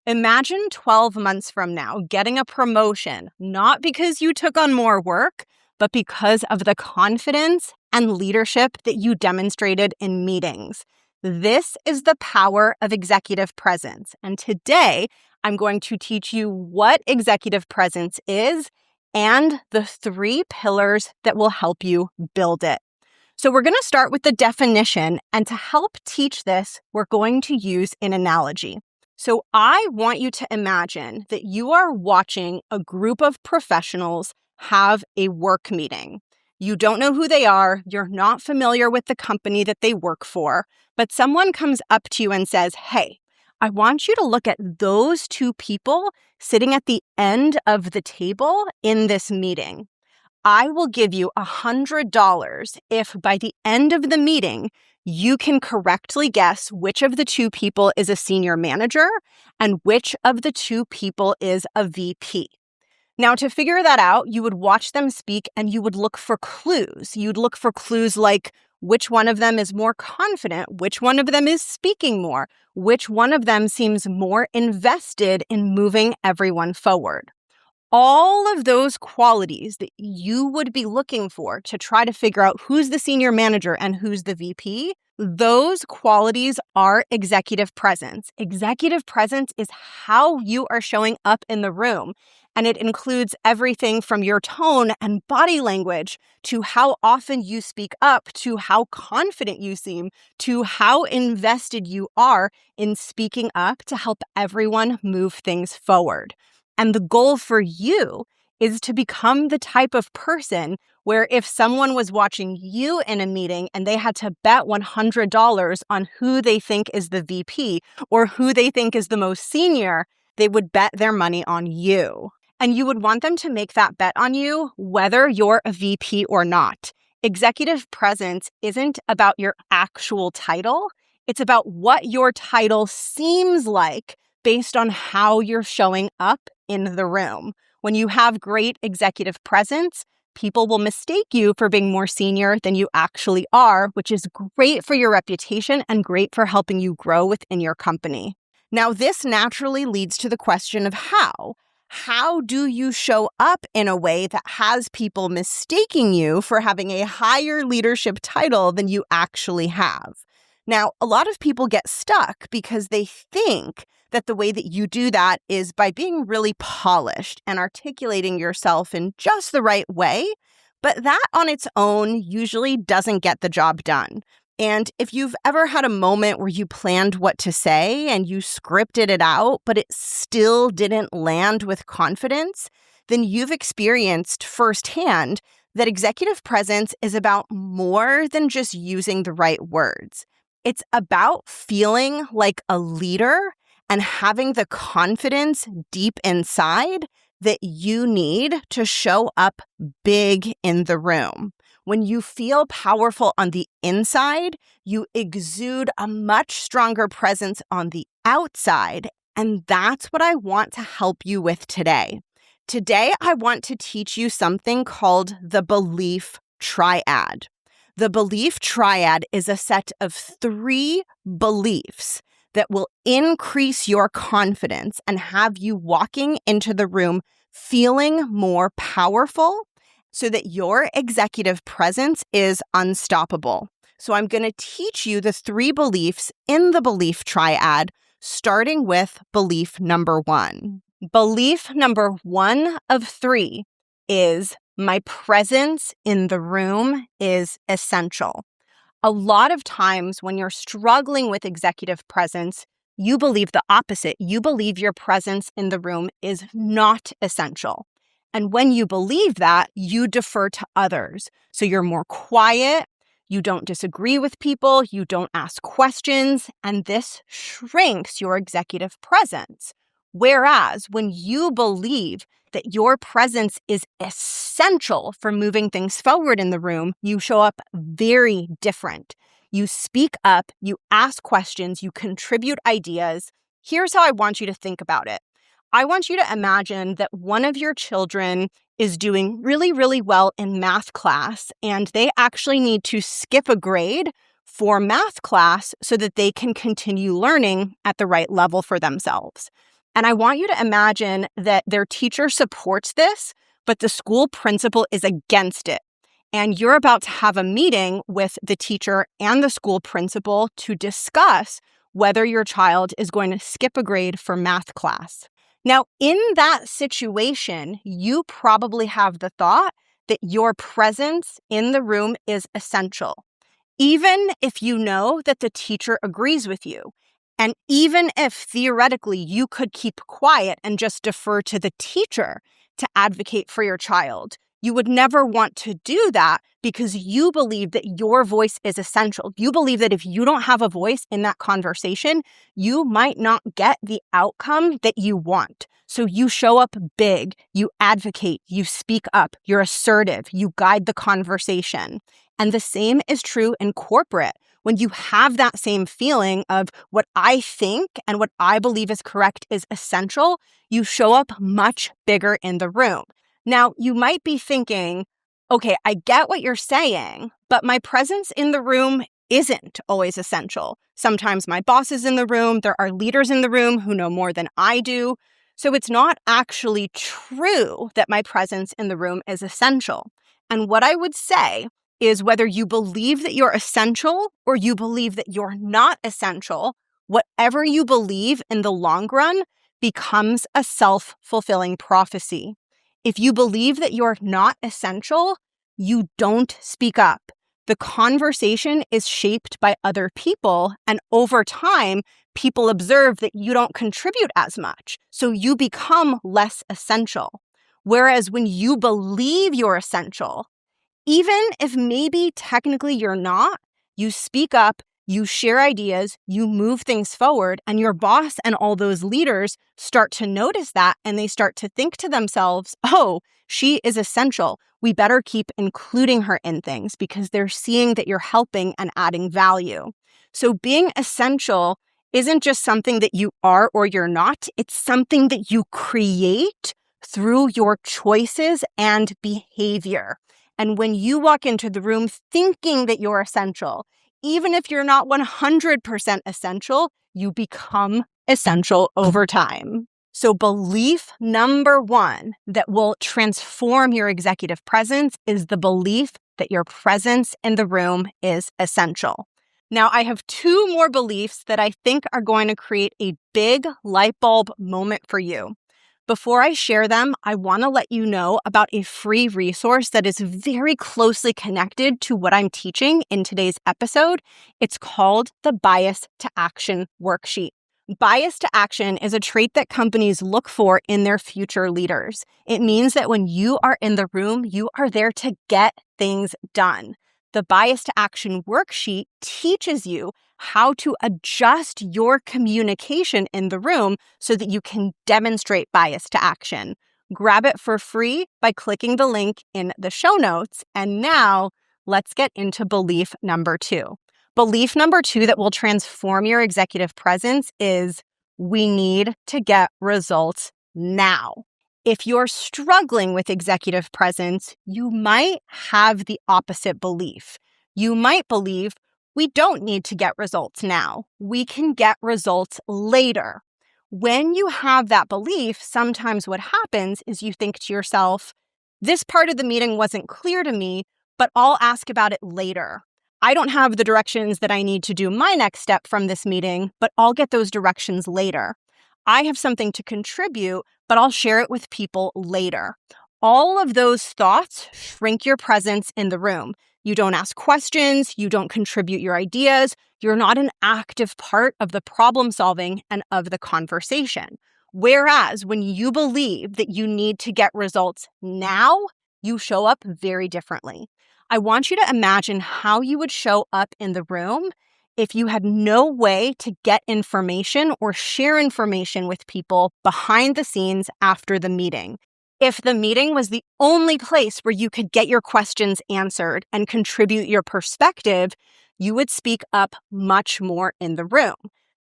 Imagine 12 months from now getting a promotion, not because you took on more work, but because of the confidence and leadership that you demonstrated in meetings. This is the power of executive presence. And today, I'm going to teach you what executive presence is and the 3 pillars that will help you build it. So we're going to start with the definition, and to help teach this, we're going to use an analogy. So I want you to imagine that you are watching a group of professionals have a work meeting. You don't know who they are, you're not familiar with the company that they work for, but someone comes up to you and says, "Hey, I want you to look at those 2 people sitting at the end of the table in this meeting. I will give you $100 if by the end of the meeting, you can correctly guess which of the 2 people is a senior manager and which of the 2 people is a VP." Now, to figure that out, you would watch them speak and you would look for clues. You'd look for clues like which one of them is more confident, which one of them is speaking more, which one of them seems more invested in moving everyone forward. All of those qualities that you would be looking for to try to figure out who's the senior manager and who's the VP, those qualities are executive presence. Executive presence is how you are showing up in the room, and it includes everything from your tone and body language to how often you speak up, to how confident you seem, to how invested you are in speaking up to help everyone move things forward. And the goal for you is to become the type of person where if someone was watching you in a meeting and they had to bet $100 on who they think is the VP or who they think is the most senior, they would bet their money on you. And you would want them to make that bet on you whether you're a VP or not. Executive presence isn't about your actual title. It's about what your title seems like based on how you're showing up in the room. When you have great executive presence, people will mistake you for being more senior than you actually are, which is great for your reputation and great for helping you grow within your company. Now, this naturally leads to the question of how. How do you show up in a way that has people mistaking you for having a higher leadership title than you actually have? Now, a lot of people get stuck because they think that the way that you do that is by being really polished and articulating yourself in just the right way, but that on its own usually doesn't get the job done. And if you've ever had a moment where you planned what to say and you scripted it out, but it still didn't land with confidence, then you've experienced firsthand that executive presence is about more than just using the right words. It's about feeling like a leader and having the confidence deep inside that you need to show up big in the room. When you feel powerful on the inside, you exude a much stronger presence on the outside, and that's what I want to help you with today. Today, I want to teach you something called the belief triad. The belief triad is a set of 3 beliefs that will increase your confidence and have you walking into the room feeling more powerful so that your executive presence is unstoppable. So I'm going to teach you the 3 beliefs in the belief triad, starting with belief number 1. Belief number 1 of 3 is my presence in the room is essential. A lot of times when you're struggling with executive presence, you believe the opposite. You believe your presence in the room is not essential. And when you believe that, you defer to others. So you're more quiet, you don't disagree with people, you don't ask questions, and this shrinks your executive presence. Whereas when you believe that your presence is essential for moving things forward in the room, you show up very different. You speak up, you ask questions, you contribute ideas. Here's how I want you to think about it. I want you to imagine that one of your children is doing really, really well in math class, and they actually need to skip a grade for math class so that they can continue learning at the right level for themselves. And I want you to imagine that their teacher supports this, but the school principal is against it. And you're about to have a meeting with the teacher and the school principal to discuss whether your child is going to skip a grade for math class. Now, in that situation, you probably have the thought that your presence in the room is essential, even if you know that the teacher agrees with you. And even if theoretically you could keep quiet and just defer to the teacher to advocate for your child, you would never want to do that because you believe that your voice is essential. You believe that if you don't have a voice in that conversation, you might not get the outcome that you want. So you show up big, you advocate, you speak up, you're assertive, you guide the conversation. And the same is true in corporate. When you have that same feeling of what I think and what I believe is correct is essential, you show up much bigger in the room. Now, you might be thinking, okay, I get what you're saying, but my presence in the room isn't always essential. Sometimes my boss is in the room, there are leaders in the room who know more than I do. So it's not actually true that my presence in the room is essential. And what I would say is whether you believe that you're essential or you believe that you're not essential, whatever you believe in the long run becomes a self-fulfilling prophecy. If you believe that you're not essential, you don't speak up. The conversation is shaped by other people, and over time, people observe that you don't contribute as much, so you become less essential. Whereas when you believe you're essential, even if maybe technically you're not, you speak up, you share ideas, you move things forward, and your boss and all those leaders start to notice that and they start to think to themselves, oh, she is essential. We better keep including her in things because they're seeing that you're helping and adding value. So being essential isn't just something that you are or you're not. It's something that you create through your choices and behavior. And when you walk into the room thinking that you're essential, even if you're not 100% essential, you become essential over time. So belief number one that will transform your executive presence is the belief that your presence in the room is essential. Now, I have two more beliefs that I think are going to create a big light bulb moment for you. Before I share them, I want to let you know about a free resource that is very closely connected to what I'm teaching in today's episode. It's called the Bias to Action Worksheet. Bias to action is a trait that companies look for in their future leaders. It means that when you are in the room, you are there to get things done. The Bias to Action Worksheet teaches you how to adjust your communication in the room so that you can demonstrate bias to action. Grab it for free by clicking the link in the show notes. And now let's get into belief number two. Belief number two that will transform your executive presence is we need to get results now. If you're struggling with executive presence, you might have the opposite belief. You might believe we don't need to get results now. We can get results later. When you have that belief, sometimes what happens is you think to yourself, this part of the meeting wasn't clear to me, but I'll ask about it later. I don't have the directions that I need to do my next step from this meeting, but I'll get those directions later. I have something to contribute, but I'll share it with people later. All of those thoughts shrink your presence in the room. You don't ask questions, you don't contribute your ideas, you're not an active part of the problem solving and of the conversation. Whereas when you believe that you need to get results now, you show up very differently. I want you to imagine how you would show up in the room if you had no way to get information or share information with people behind the scenes after the meeting. If the meeting was the only place where you could get your questions answered and contribute your perspective, you would speak up much more in the room.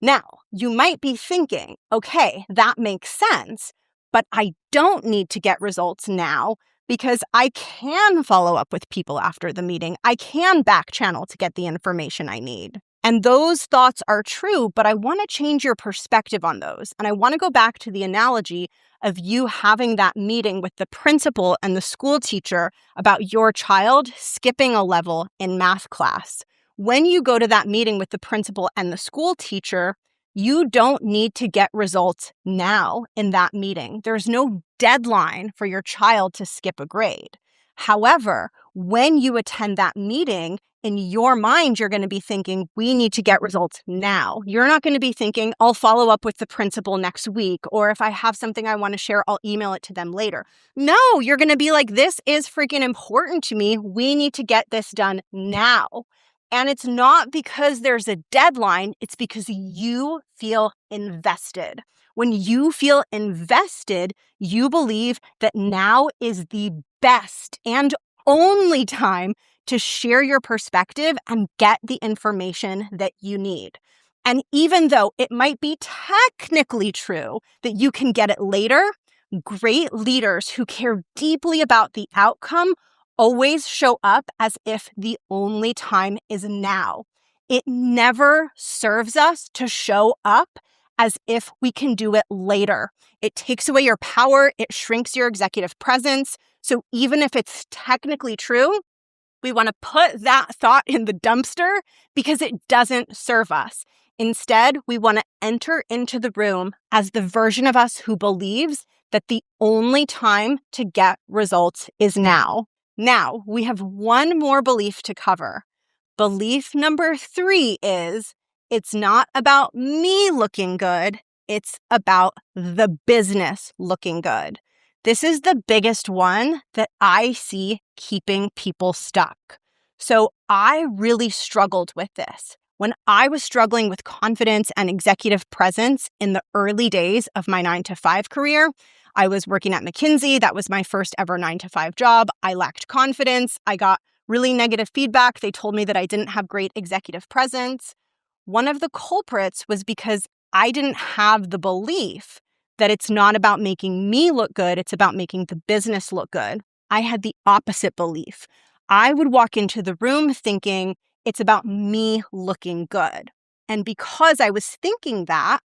Now, you might be thinking, okay, that makes sense, but I don't need to get results now because I can follow up with people after the meeting. I can back channel to get the information I need. And those thoughts are true, but I want to change your perspective on those. And I want to go back to the analogy of you having that meeting with the principal and the school teacher about your child skipping a level in math class. When you go to that meeting with the principal and the school teacher, you don't need to get results now in that meeting. There's no deadline for your child to skip a grade. However, when you attend that meeting, in your mind, you're going to be thinking, we need to get results now. You're not going to be thinking, I'll follow up with the principal next week, or if I have something I want to share, I'll email it to them later. No, you're going to be like, this is freaking important to me. We need to get this done now. And it's not because there's a deadline, it's because you feel invested. When you feel invested, you believe that now is the best and only time to share your perspective and get the information that you need. And even though it might be technically true that you can get it later, great leaders who care deeply about the outcome always show up as if the only time is now. It never serves us to show up as if we can do it later. It takes away your power. It shrinks your executive presence. So even if it's technically true, we want to put that thought in the dumpster because it doesn't serve us. Instead, we want to enter into the room as the version of us who believes that the only time to get results is now. Now, we have one more belief to cover. Belief number 3 is, it's not about me looking good, it's about the business looking good. This is the biggest one that I see keeping people stuck. So I really struggled with this. When I was struggling with confidence and executive presence in the early days of my 9-to-5 career, I was working at McKinsey. That was my first ever 9-to-5 job. I lacked confidence. I got really negative feedback. They told me that I didn't have great executive presence. One of the culprits was because I didn't have the belief that it's not about making me look good, it's about making the business look good. I had the opposite belief. I would walk into the room thinking it's about me looking good. And because I was thinking that,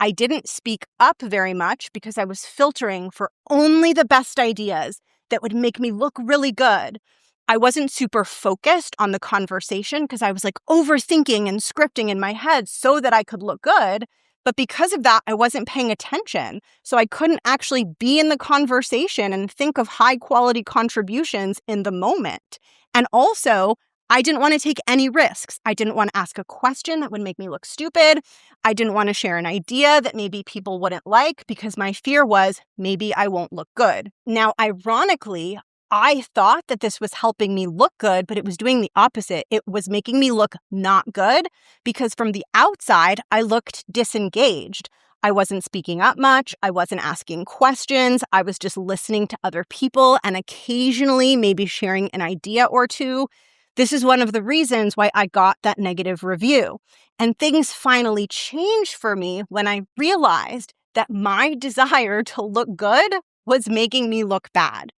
I didn't speak up very much because I was filtering for only the best ideas that would make me look really good. I wasn't super focused on the conversation because I was like overthinking and scripting in my head so that I could look good. But because of that, I wasn't paying attention. So I couldn't actually be in the conversation and think of high quality contributions in the moment. And also, I didn't want to take any risks. I didn't want to ask a question that would make me look stupid. I didn't want to share an idea that maybe people wouldn't like because my fear was maybe I won't look good. Now, ironically, I thought that this was helping me look good, but it was doing the opposite. It was making me look not good because from the outside, I looked disengaged. I wasn't speaking up much. I wasn't asking questions. I was just listening to other people and occasionally maybe sharing an idea or two. This is one of the reasons why I got that negative review. And things finally changed for me when I realized that my desire to look good was making me look bad.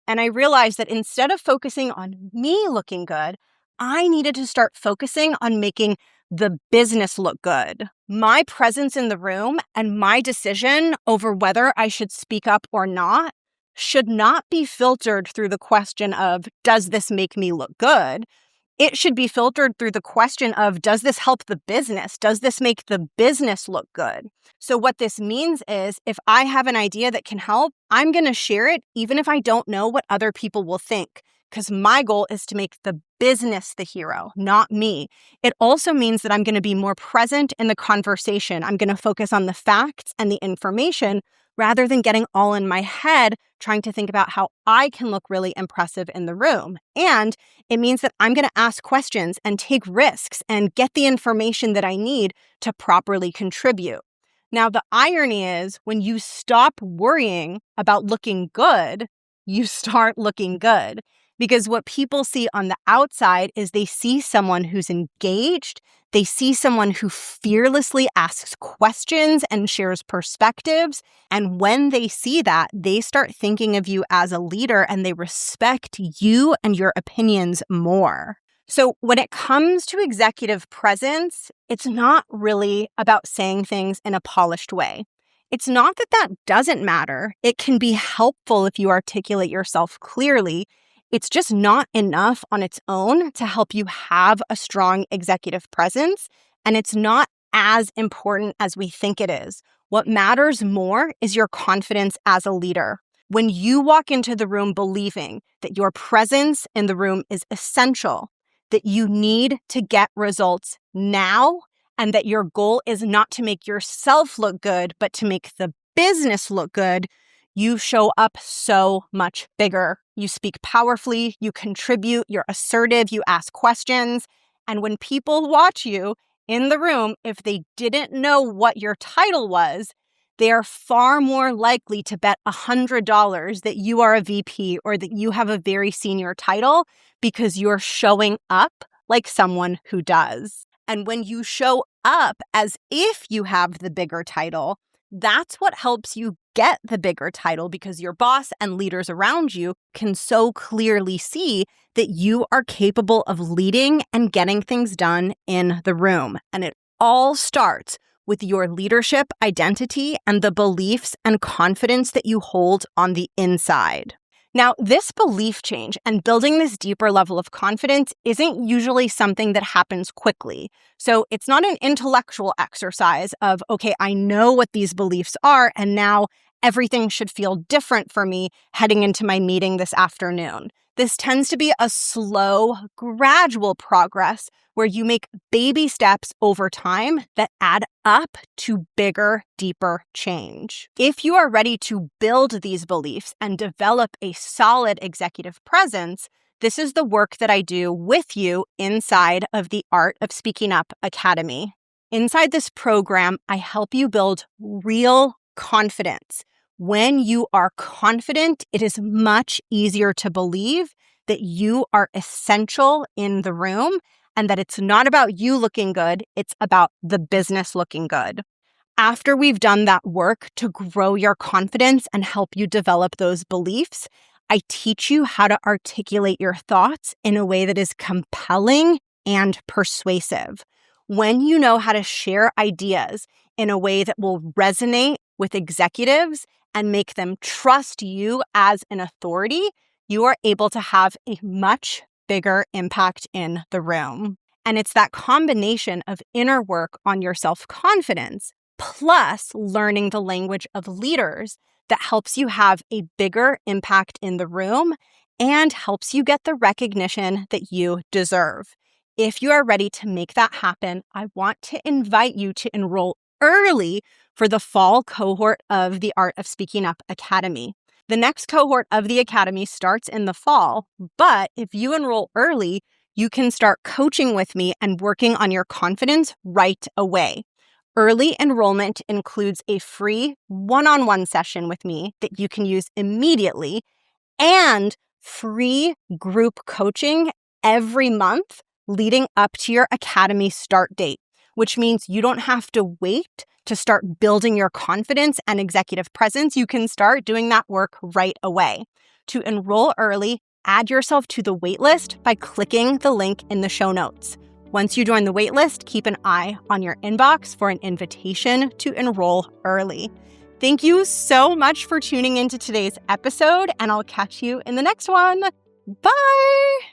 And I realized that instead of focusing on me looking good, I needed to start focusing on making the business look good. My presence in the room and my decision over whether I should speak up or not should not be filtered through the question of, does this make me look good? It should be filtered through the question of, does this help the business? Does this make the business look good? So what this means is if I have an idea that can help, I'm going to share it even if I don't know what other people will think, because my goal is to make the business the hero, not me. It also means that I'm going to be more present in the conversation. I'm going to focus on the facts and the information rather than getting all in my head trying to think about how I can look really impressive in the room. And it means that I'm going to ask questions and take risks and get the information that I need to properly contribute. Now, the irony is when you stop worrying about looking good, you start looking good. Because what people see on the outside is they see someone who's engaged, they see someone who fearlessly asks questions and shares perspectives. And when they see that, they start thinking of you as a leader and they respect you and your opinions more. So when it comes to executive presence, it's not really about saying things in a polished way. It's not that that doesn't matter. It can be helpful if you articulate yourself clearly. It's just not enough on its own to help you have a strong executive presence, and it's not as important as we think it is. What matters more is your confidence as a leader. When you walk into the room believing that your presence in the room is essential, that you need to get results now, and that your goal is not to make yourself look good, but to make the business look good, you show up so much bigger. You speak powerfully, you contribute, you're assertive, you ask questions. And when people watch you in the room, if they didn't know what your title was, they are far more likely to bet $100 that you are a VP or that you have a very senior title because you're showing up like someone who does. And when you show up as if you have the bigger title, that's what helps you get the bigger title, because your boss and leaders around you can so clearly see that you are capable of leading and getting things done in the room. And it all starts with your leadership identity and the beliefs and confidence that you hold on the inside. Now, this belief change and building this deeper level of confidence isn't usually something that happens quickly. So it's not an intellectual exercise of, okay, I know what these beliefs are, and now everything should feel different for me heading into my meeting this afternoon. This tends to be a slow, gradual progress where you make baby steps over time that add up to bigger, deeper change. If you are ready to build these beliefs and develop a solid executive presence, this is the work that I do with you inside of the Art of Speaking Up Academy. Inside this program, I help you build real confidence. When you are confident, it is much easier to believe that you are essential in the room and that it's not about you looking good, it's about the business looking good. After we've done that work to grow your confidence and help you develop those beliefs, I teach you how to articulate your thoughts in a way that is compelling and persuasive. When you know how to share ideas in a way that will resonate with executives and make them trust you as an authority, you are able to have a much bigger impact in the room. And it's that combination of inner work on your self-confidence plus learning the language of leaders that helps you have a bigger impact in the room and helps you get the recognition that you deserve. If you are ready to make that happen, I want to invite you to enroll early for the fall cohort of the Art of Speaking Up Academy. The next cohort of the Academy starts in the fall, but if you enroll early, you can start coaching with me and working on your confidence right away. Early enrollment includes a free one-on-one session with me that you can use immediately and free group coaching every month leading up to your Academy start date, which means you don't have to wait to start building your confidence and executive presence. You can start doing that work right away. To enroll early, add yourself to the waitlist by clicking the link in the show notes. Once you join the waitlist, keep an eye on your inbox for an invitation to enroll early. Thank you so much for tuning into today's episode, and I'll catch you in the next one. Bye!